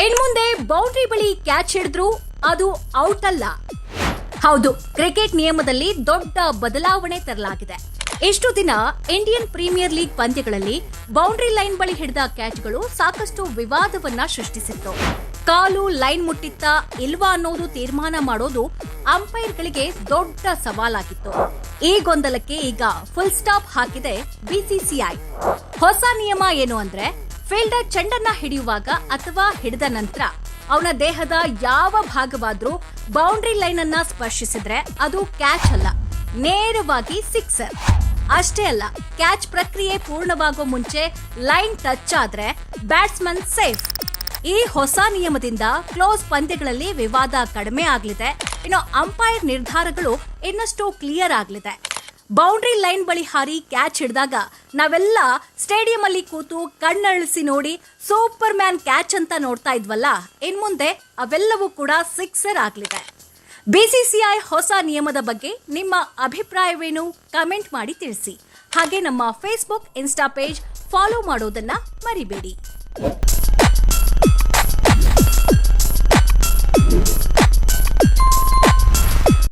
ಇನ್ಮುಂದೆ ಬೌಂಡ್ರಿ ಬಳಿ ಕ್ಯಾಚ್ ಹಿಡಿದ್ರು ಅದು ಔಟ್ ಅಲ್ಲ. ಹೌದು, ಕ್ರಿಕೆಟ್ ನಿಯಮದಲ್ಲಿ ದೊಡ್ಡ ಬದಲಾವಣೆ ತರಲಾಗಿದೆ. ಇಷ್ಟು ದಿನ ಇಂಡಿಯನ್ ಪ್ರೀಮಿಯರ್ ಲೀಗ್ ಪಂದ್ಯಗಳಲ್ಲಿ ಬೌಂಡ್ರಿ ಲೈನ್ ಬಳಿ ಹಿಡಿದ ಕ್ಯಾಚ್ಗಳು ಸಾಕಷ್ಟು ವಿವಾದವನ್ನ ಸೃಷ್ಟಿಸಿತ್ತು. ಕಾಲು ಲೈನ್ ಮುಟ್ಟಿತ್ತಾ ಇಲ್ವಾ ಅನ್ನೋದು ತೀರ್ಮಾನ ಮಾಡೋದು ಅಂಪೈರ್ಗಳಿಗೆ ದೊಡ್ಡ ಸವಾಲಾಗಿತ್ತು. ಈ ಗೊಂದಲಕ್ಕೆ ಈಗ ಫುಲ್ ಸ್ಟಾಪ್ ಹಾಕಿದೆ ಬಿಸಿಸಿಐ. ಹೊಸ ನಿಯಮ ಏನು ಅಂದ್ರೆ, ಫೀಲ್ಡರ್ ಚೆಂಡನ್ನ ಹಿಡಿಯುವಾಗ ಅಥವಾ ಹಿಡಿದ ನಂತರ ಅವನ ದೇಹದ ಯಾವ ಭಾಗವಾದ್ರೂ ಬೌಂಡ್ರಿ ಲೈನ್ ಅನ್ನ ಸ್ಪರ್ಶಿಸಿದ್ರೆ ಅದು ಕ್ಯಾಚ್ ಅಲ್ಲ, ನೇರವಾಗಿ ಸಿಕ್ಸರ್. ಅಷ್ಟೇ ಅಲ್ಲ, ಕ್ಯಾಚ್ ಪ್ರಕ್ರಿಯೆ ಪೂರ್ಣವಾಗೋ ಮುಂಚೆ ಲೈನ್ ಟಚ್ ಆದ್ರೆ ಬ್ಯಾಟ್ಸ್ಮನ್ ಸೇಫ್. ಈ ಹೊಸ ನಿಯಮದಿಂದ ಕ್ಲೋಸ್ ಪಂದ್ಯಗಳಲ್ಲಿ ವಿವಾದ ಕಡಿಮೆ ಆಗಲಿದೆ. ಇನ್ನು ಅಂಪೈರ್ ನಿರ್ಧಾರಗಳು ಇನ್ನಷ್ಟು ಕ್ಲಿಯರ್ ಆಗಲಿದೆ. ಬೌಂಡ್ರಿ ಲೈನ್ ಬಳಿ ಹಾರಿ ಕ್ಯಾಚ್ ಹಿಡಿದಾಗ ನಾವೆಲ್ಲ ಸ್ಟೇಡಿಯಂ ಅಲ್ಲಿ ಕೂತು ಕಣ್ಣಳಿಸಿ ನೋಡಿ ಸೂಪರ್ ಮ್ಯಾನ್ ಕ್ಯಾಚ್ ಅಂತ ನೋಡ್ತಾ ಇದ್ವಲ್ಲ, ಇನ್ಮುಂದೆ ಅವೆಲ್ಲವೂ ಕೂಡ ಸಿಕ್ಸರ್ ಆಗಲಿದೆ. ಬಿಸಿಸಿಐ ಹೊಸ ನಿಯಮದ ಬಗ್ಗೆ ನಿಮ್ಮ ಅಭಿಪ್ರಾಯವೇನು? ಕಮೆಂಟ್ ಮಾಡಿ ತಿಳಿಸಿ. ಹಾಗೆ ನಮ್ಮ ಫೇಸ್ಬುಕ್, ಇನ್ಸ್ಟಾ ಪೇಜ್ ಫಾಲೋ ಮಾಡೋದನ್ನ ಮರಿಬೇಡಿ.